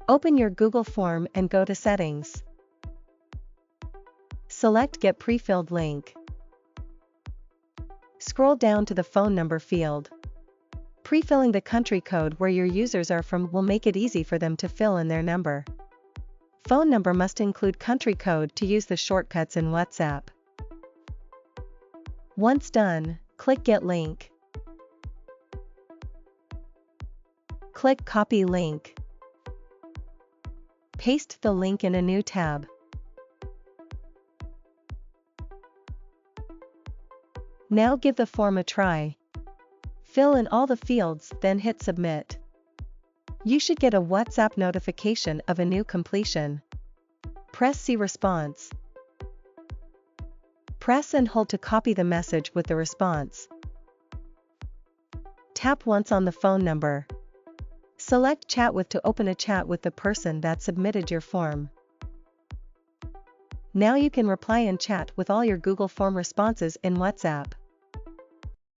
Open your Google form and go to Settings. Select Get Pre-filled link. Scroll down to the phone number field. Pre-filling the country code where your users are from will make it easy for them to fill in their number. Phone number must include country code to use the shortcuts in WhatsApp. Once done, click Get Link. Click Copy Link. Paste the link in a new tab. Now give the form a try. Fill in all the fields, then hit Submit. You should get a WhatsApp notification of a new completion. Press See Response. Press and hold to copy the message with the response. Tap once on the phone number. Select Chat with to open a chat with the person that submitted your form. Now you can reply and chat with all your Google Form responses in WhatsApp.